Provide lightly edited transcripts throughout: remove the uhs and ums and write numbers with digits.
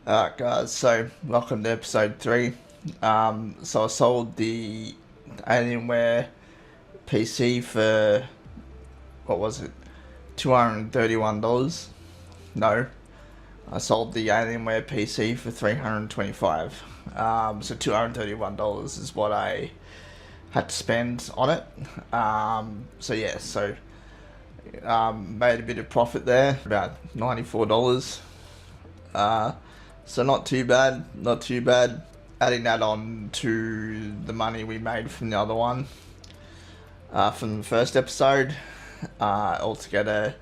Alright guys, so welcome to episode 3. So I sold the Alienware PC for, what was it, $231? No, I sold the Alienware PC for $325. So $231 is what I had to spend on it. Made a bit of profit there, about $94. So not too bad, not too bad. Adding that on to the money we made from the other one, from the first episode, altogether,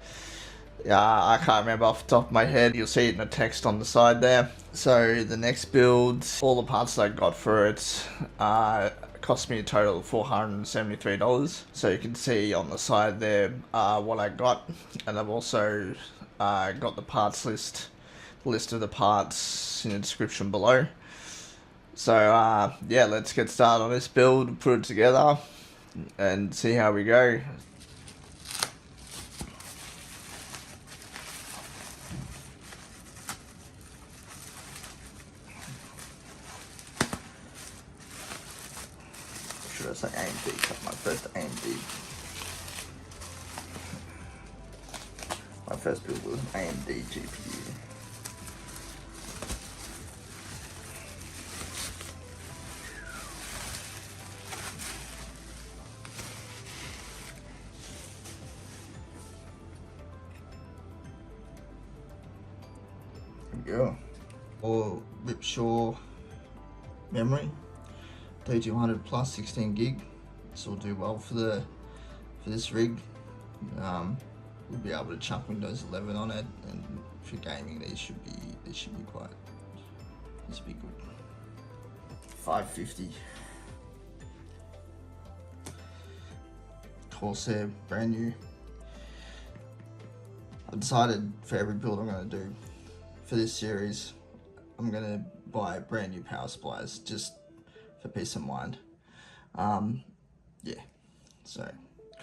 I can't remember off the top of my head. You'll see it in the text on the side there. So the next build, all the parts that I got for it, cost me a total of $473. So you can see on the side there what I got, and I've also got the parts list of the parts in the description below. So yeah, let's get started on this build, put it together and see how we go. Should I say AMD? My first AMD. My first build was an AMD GPU. Go. Or Ripjaws memory, D200 plus 16 gig. This will do well for this rig. We'll be able to chuck Windows 11 on it, and for gaming, this should be good. $550. Corsair, brand new. I decided for every build I'm going to do for this series, I'm going to buy brand new power supplies just for peace of mind. Yeah, so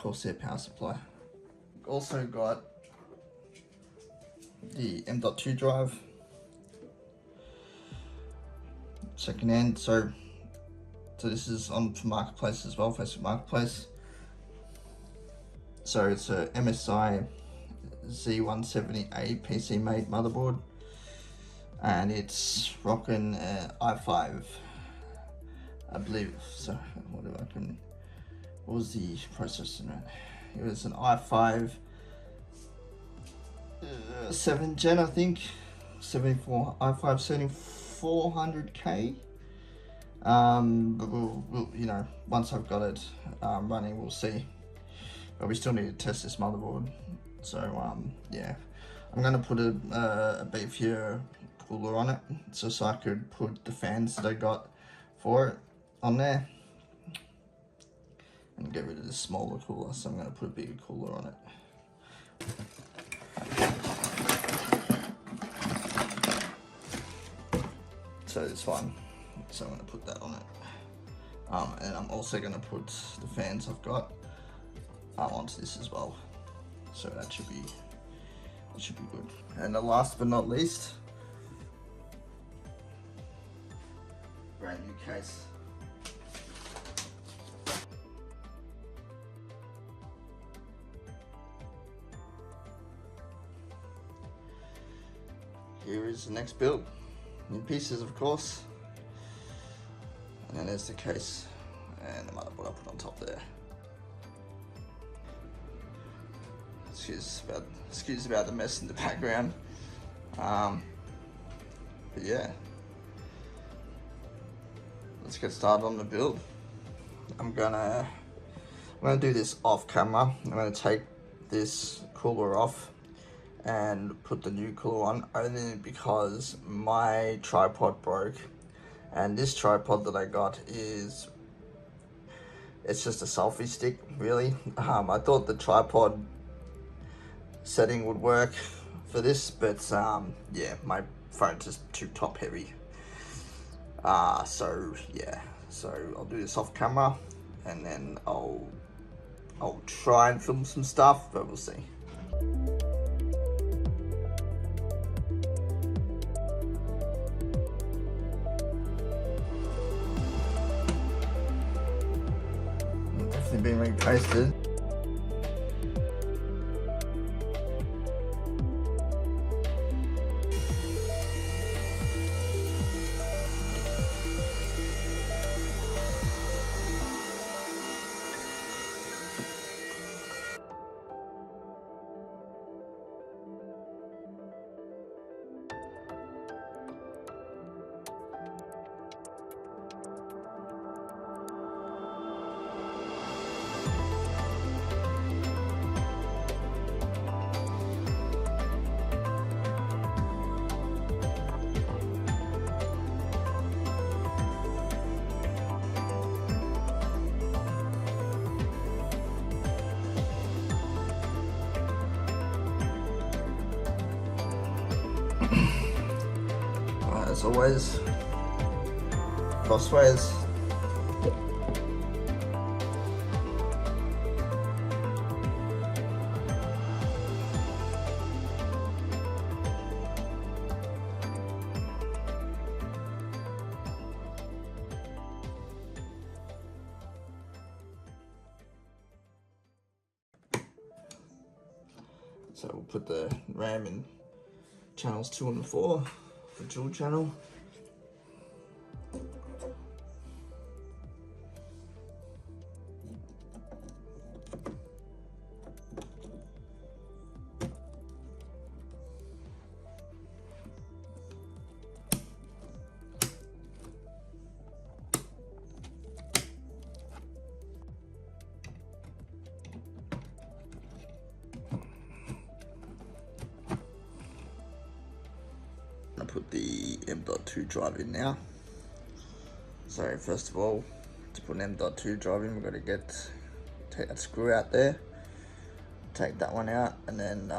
Corsair power supply. Also got the M.2 drive, second hand. So this is on for Marketplace as well, Facebook Marketplace. So it's a MSI Z170A PC made motherboard, and it's rocking i5, I believe. So what was the processor? It was an i5 7th gen, I think, i5 7400K. But we'll you know, once I've got it running, we'll see. But we still need to test this motherboard. So yeah, I'm gonna put a beefier cooler on it, so I could put the fans that I got for it on there and get rid of the smaller cooler. So I'm gonna put a bigger cooler on it. So this one, so I'm gonna put that on it, and I'm also gonna put the fans I've got onto this as well. So that should be good. And the last but not least, brand new case. Here is the next build. New pieces, of course. And then there's the case and the motherboard I put on top there. Excuse about the mess in the background. But yeah, let's get started on the build. I'm gonna do this off camera. I'm gonna take this cooler off and put the new cooler on, only because my tripod broke, and this tripod that I got it's just a selfie stick, really. I thought the tripod setting would work for this, but yeah, my phone's just too top heavy. So yeah, so I'll do this off camera, and then I'll try and film some stuff, but we'll see. been repasted. As always, crossways. So we'll put the RAM in channels 2 and 4 for dual channel. I put the M.2 drive in now. So first of all, to put an M.2 drive in, we've got to take that screw out there, take that one out, and then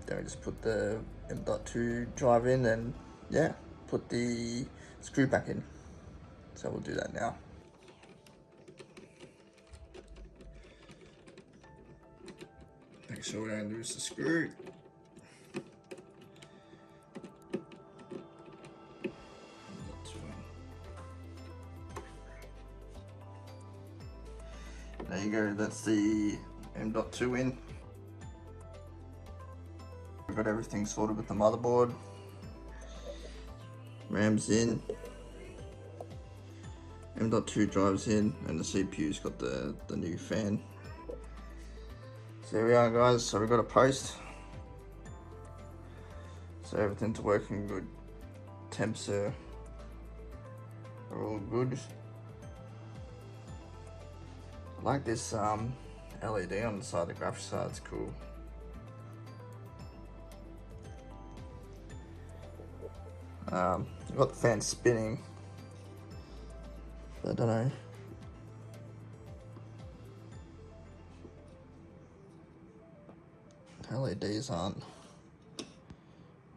we just put the M.2 drive in, and yeah, put the screw back in. So we'll do that now. Make sure we don't lose the screw. There you go, that's the M.2 in. We've got everything sorted with the motherboard. RAM's in. M.2 drives in, and the CPU's got the new fan. So there we are, guys, so we've got a post. So everything's working good. Temps are all good. I like this LED on the side, the graphics side, it's cool. You've got the fan spinning. I don't know. LEDs aren't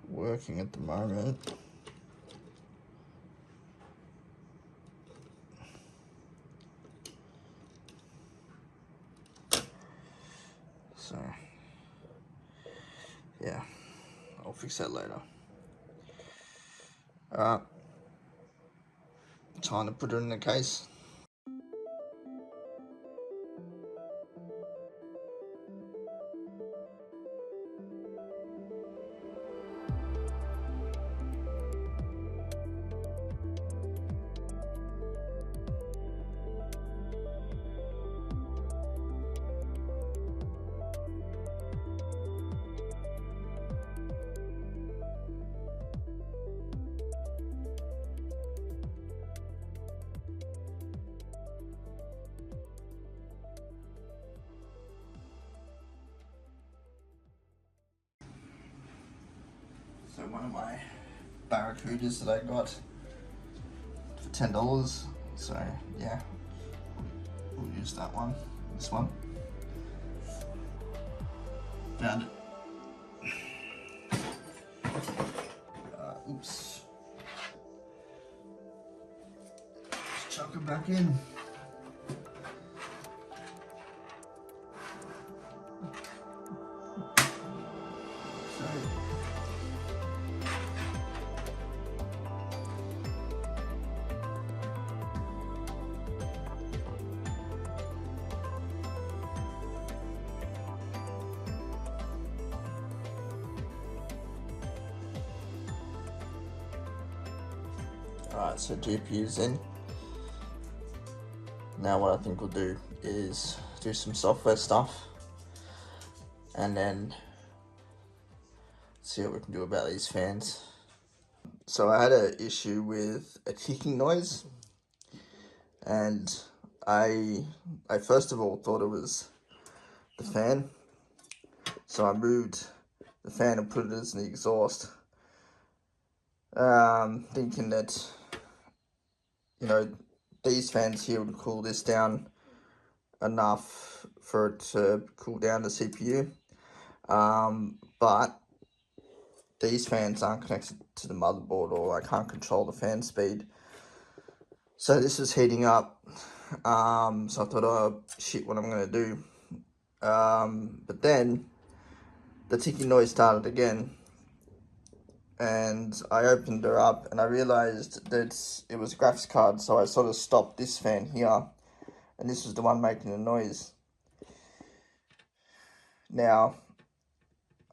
working at the moment. So, yeah, I'll fix that later. Time to put it in the case. So one of my Barracudas that I got for $10. So yeah, we'll use that one. This one. Found it. Oops. Just chuck it back in. Alright, so GPU's in. Now what I think we'll do is do some software stuff and then see what we can do about these fans. So I had an issue with a ticking noise, and I first of all thought it was the fan. So I moved the fan and put it as the exhaust, thinking that, you know, these fans here would cool this down enough for it to cool down the CPU. But these fans aren't connected to the motherboard, or I can't control the fan speed. So this was heating up. So I thought, oh shit, what I'm gonna do? But then the ticking noise started again, and I opened her up and I realized that it was a graphics card. So I sort of stopped this fan here, and this was the one making the noise. Now,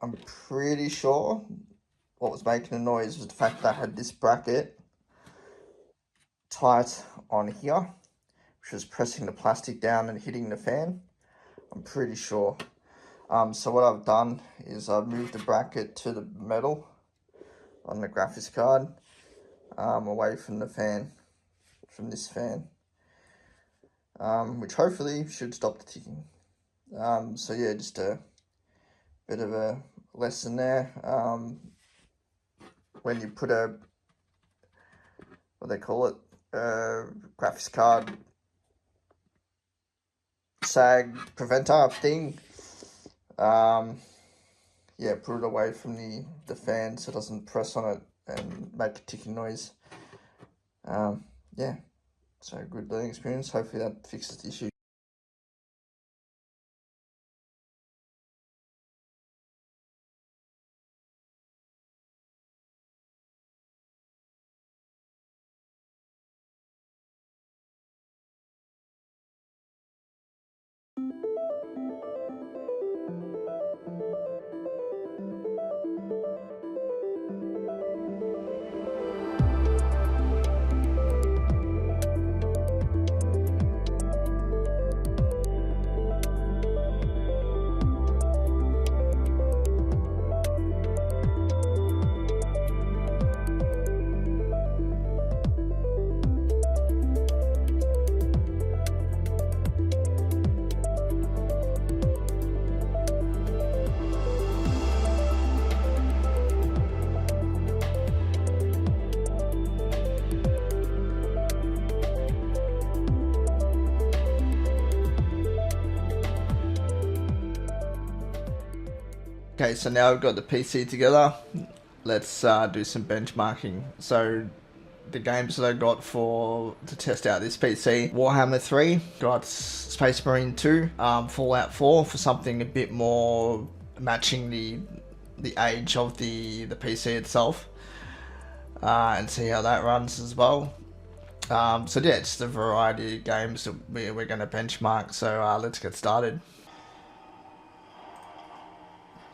I'm pretty sure what was making the noise was the fact that I had this bracket tight on here, which was pressing the plastic down and hitting the fan. I'm pretty sure. So what I've done is I've moved the bracket to the metal on the graphics card, away from the fan, from this fan, which hopefully should stop the ticking. So yeah, just a bit of a lesson there. When you put a, what they call it, graphics card sag preventer thing, yeah, put it away from the fan so it doesn't press on it and make a ticking noise. Yeah, so good learning experience. Hopefully that fixes the issue. Okay, so now we've got the PC together. Let's do some benchmarking. So the games that I got to test out this PC: Warhammer 3, got Spacemarine 2, Fallout 4 for something a bit more matching the age of the PC itself, and see how that runs as well. So yeah, just a variety of games that we're going to benchmark. So let's get started.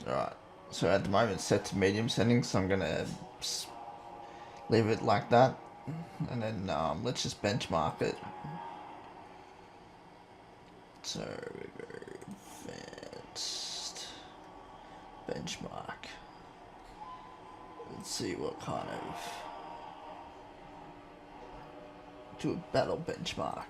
Alright, so at the moment it's set to medium settings, so I'm going to leave it like that, and then let's just benchmark it. So we go advanced benchmark. Let's see what kind of, do a battle benchmark.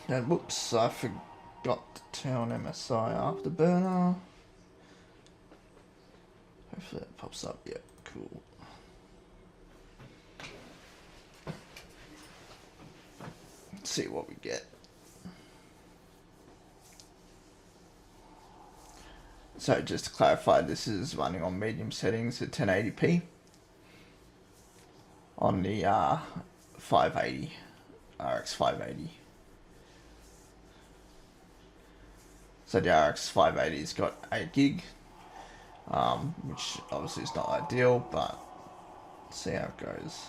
And whoops, I forgot to turn on MSI Afterburner. Hopefully that pops up. Yeah, cool. Let's see what we get. So just to clarify, this is running on medium settings at 1080p on the 580, RX 580. So the RX 580's got 8 gig, which obviously is not ideal, but let's see how it goes.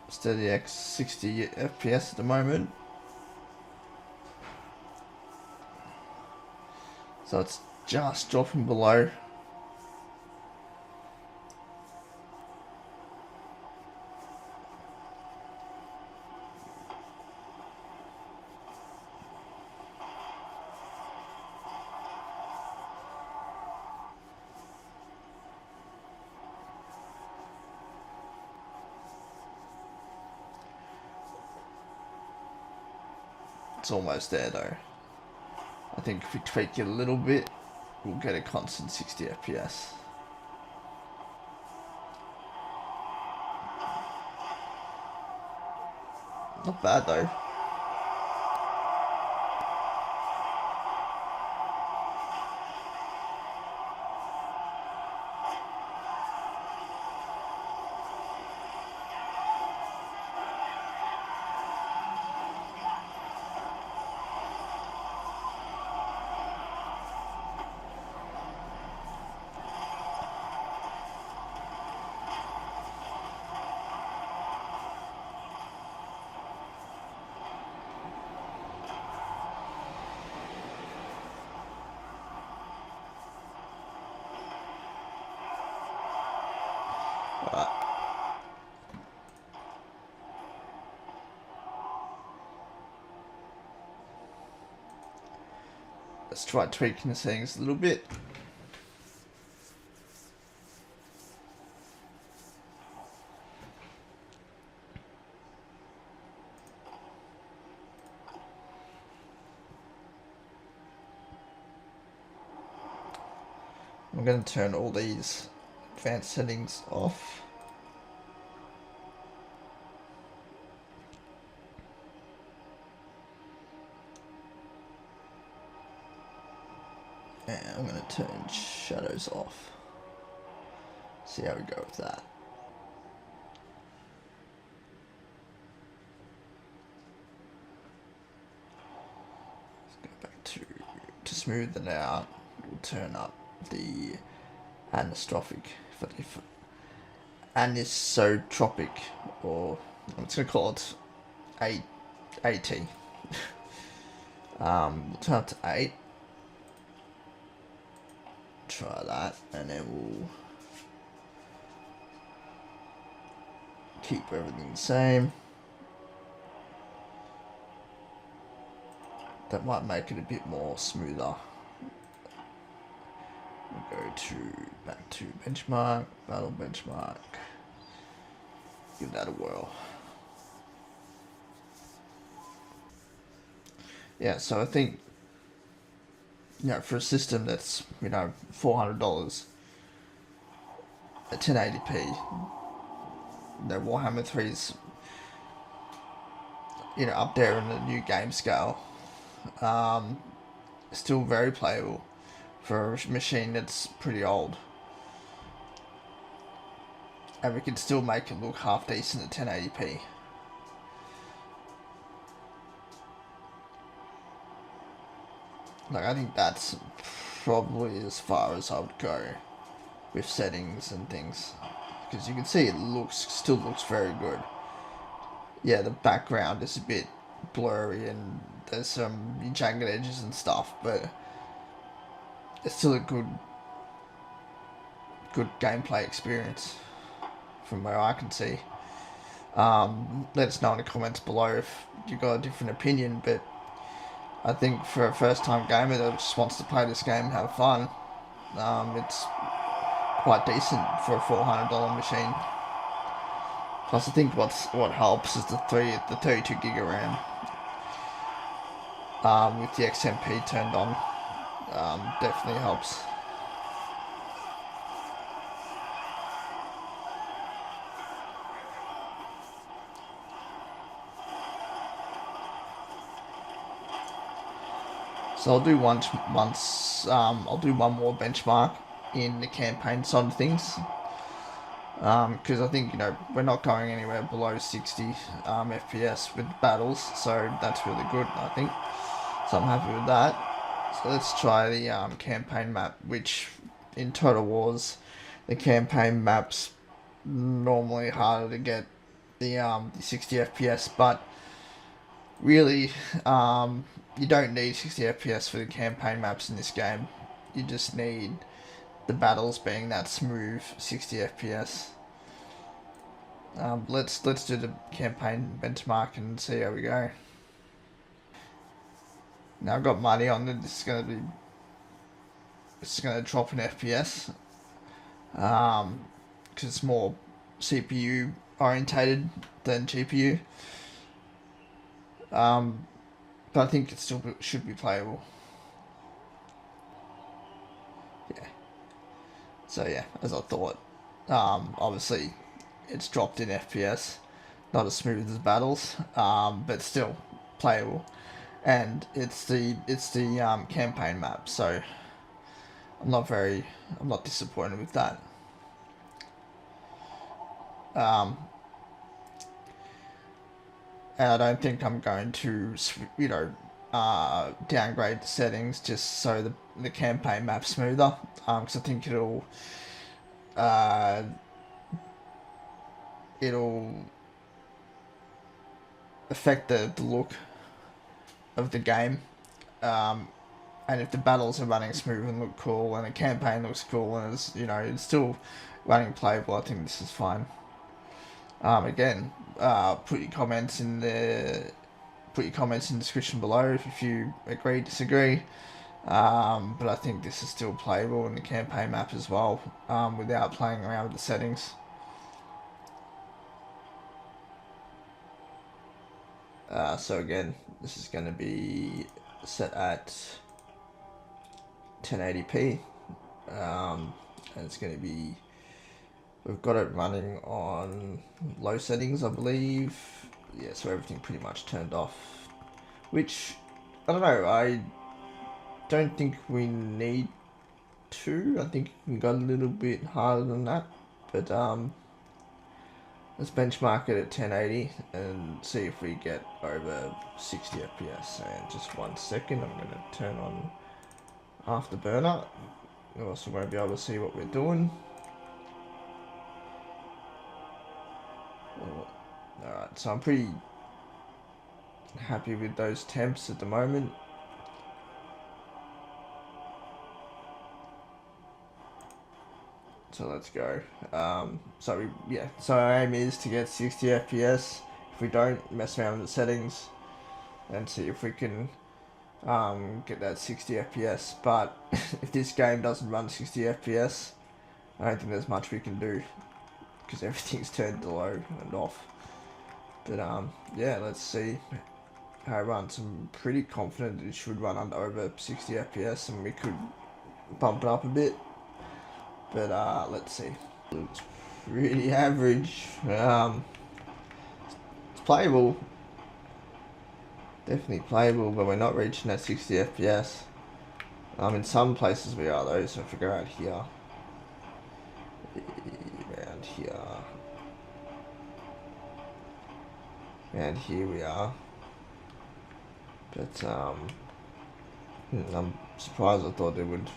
Steady X 60 FPS at the moment. So it's just dropping below. It's almost there though. I think if we tweak it a little bit, we'll get a constant 60 FPS. Not bad though. Let's try tweaking the settings a little bit. I'm going to turn all these advanced settings off. And I'm going to turn shadows off. See how we go with that. Let's go back to smooth it out. We'll turn up the anisotropic, anisotropic, or I'm just going to call it AT. We'll turn up to 8. Try that, and then we'll keep everything the same. That might make it a bit more smoother. We'll go back to benchmark, battle benchmark. Give that a whirl. Yeah, so I think, you know, for a system that's, you know, $400 at 1080p, you know, Warhammer 3's, you know, up there in the new game scale. Still very playable for a machine that's pretty old. And we can still make it look half decent at 1080p. Like, I think that's probably as far as I would go with settings and things, because you can see it still looks very good. Yeah, the background is a bit blurry and there's some jagged edges and stuff, but it's still a good gameplay experience from where I can see. Let us know in the comments below if you got a different opinion, but I think for a first-time gamer that just wants to play this game and have fun, it's quite decent for a $400 machine. Plus, I think what helps is the 32 gig of RAM with the XMP turned on. Definitely helps. So I'll do one more benchmark in the campaign side of things, because I think, you know, we're not going anywhere below 60 FPS with battles, so that's really good, I think. So I'm happy with that. So let's try the campaign map, which in Total Wars, the campaign map's normally harder to get the 60 FPS, but really, you don't need 60 FPS for the campaign maps in this game. you just need the battles being that smooth 60 FPS. Let's do the campaign benchmark and see how we go. Now I've got money on it. This is gonna drop in FPS. Because it's more CPU orientated than GPU. But I think it still should be playable. Yeah. So yeah, as I thought. Obviously, it's dropped in FPS, not as smooth as battles, but still playable. And it's the campaign map, so I'm not disappointed with that. And I don't think I'm going to, downgrade the settings just so the campaign map's smoother. Because I think it'll affect the look of the game. And if the battles are running smooth and look cool, and the campaign looks cool, and it's still running playable, I think this is fine. Again, put your comments in the description below if you agree, disagree. But I think this is still playable in the campaign map as well, without playing around with the settings. So again, this is going to be set at 1080p, and it's going to be, we've got it running on low settings, I believe. Yeah, so everything pretty much turned off, which, I don't know, I don't think we need to. I think we can go a little bit harder than that, but let's benchmark it at 1080 and see if we get over 60 FPS. And just 1 second, I'm going to turn on Afterburner, or else we won't be able to see what we're doing. Alright, so I'm pretty happy with those temps at the moment. So let's go. So our aim is to get 60 FPS. If we don't, mess around with the settings and see if we can get that 60 FPS. But if this game doesn't run 60 FPS, I don't think there's much we can do, because everything's turned to low and off. But yeah, let's see how it runs. I'm pretty confident it should run under over 60 FPS, and we could bump it up a bit. But let's see. It's pretty average. It's playable. Definitely playable, but we're not reaching that 60 FPS. In some places we are though, so if we go out here. Around here. And here we are. But I'm surprised. I thought it would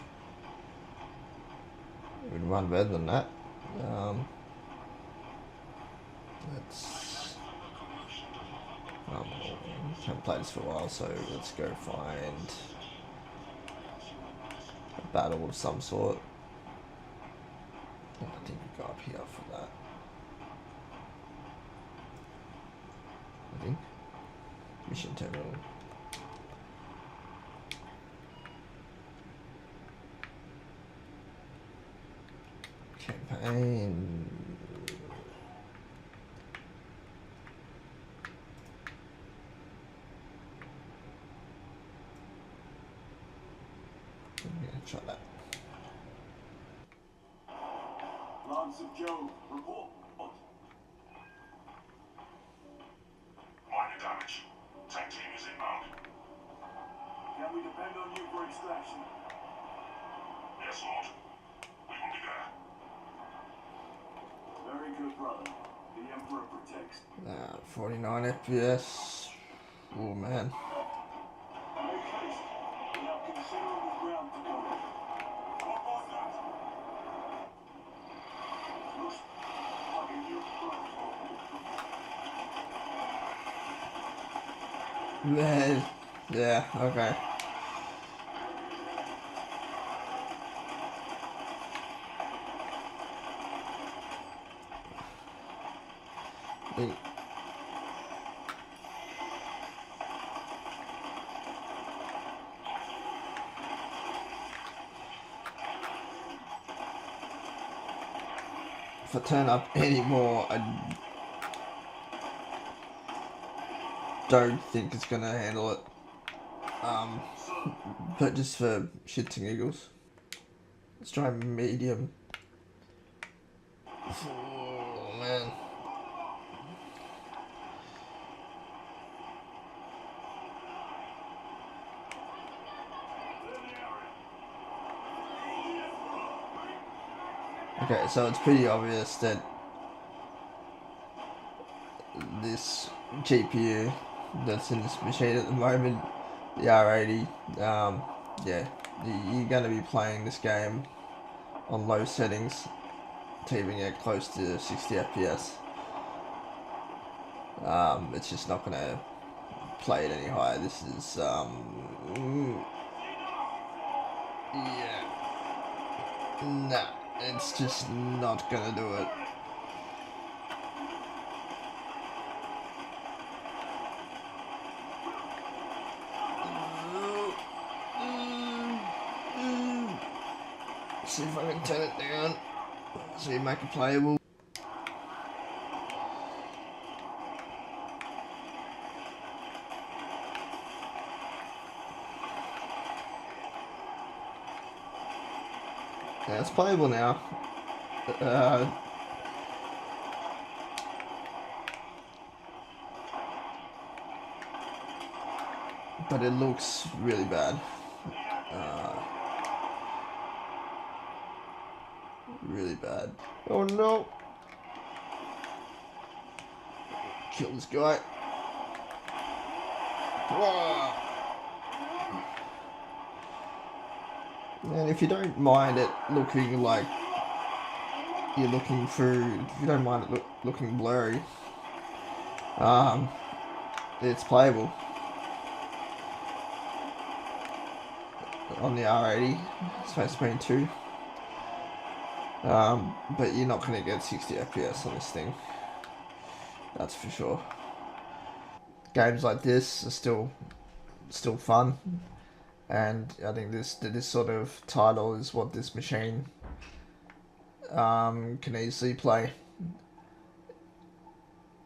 run better than that. Haven't played this for a while, so let's go find a battle of some sort. I think we go up here for that. I think mission terminal. Campaign. Yeah, try that. Lance of Joe, report. Minor damage. Tank team is inbound. Can we depend on you for extraction? Yes, Lord. We will be there. Very good, brother. The Emperor protects. 49 FPS. Oh man. Make haste. We have considerable ground to cover. What was that? Looks like a new Man. Yeah, okay. If I turn up anymore, I don't think it's gonna handle it. But just for shits and giggles, let's try medium. Oh man. Okay, so it's pretty obvious that this GPU that's in this machine at the moment, the R80, yeah, you're going to be playing this game on low settings to even get close to 60 FPS. It's just not going to play it any higher. This is, yeah, nah, it's just not going to do it. See if I can turn it down so you make it playable. Yeah, it's playable now. But it looks really bad. Really bad. Oh no! Kill this guy. Whoa. And if you don't mind it looking like you're looking through, if you don't mind it looking blurry, it's playable on the R80, Spacemarine 2. But you're not going to get 60 FPS on this thing, that's for sure. Games like this are still fun, and I think this sort of title is what this machine can easily play.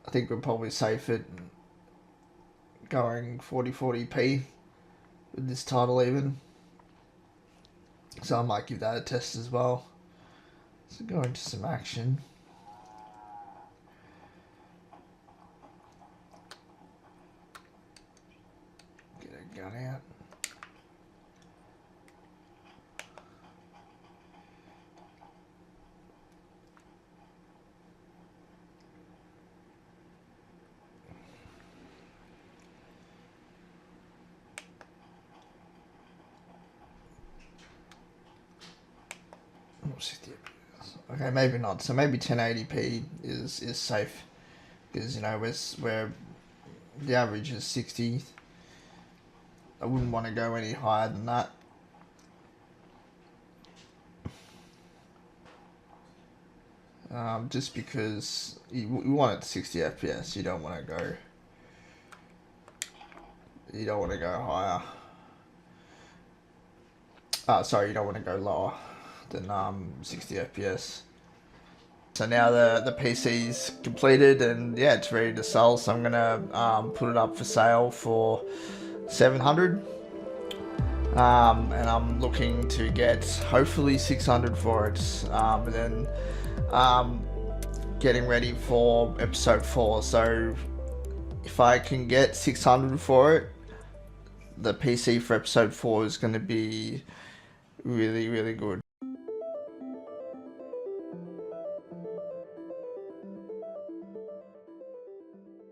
I think we're probably safe at going 4040p with this title even, so I might give that a test as well. So go into some action. Get a gun out. Oh, 60 FPS. Okay, maybe not. So maybe 1080p is safe, because you know where the average is 60. I wouldn't want to go any higher than that. Just because you want it 60 FPS, you don't want to go. You don't want to go higher. Sorry, you don't want to go lower than 60 FPS. So now the PC's completed, and yeah, it's ready to sell. So I'm gonna put it up for sale for 700, and I'm looking to get hopefully 600 for it, and then getting ready for episode 4. So if I can get 600 for it, the PC for episode 4 is going to be really, really good.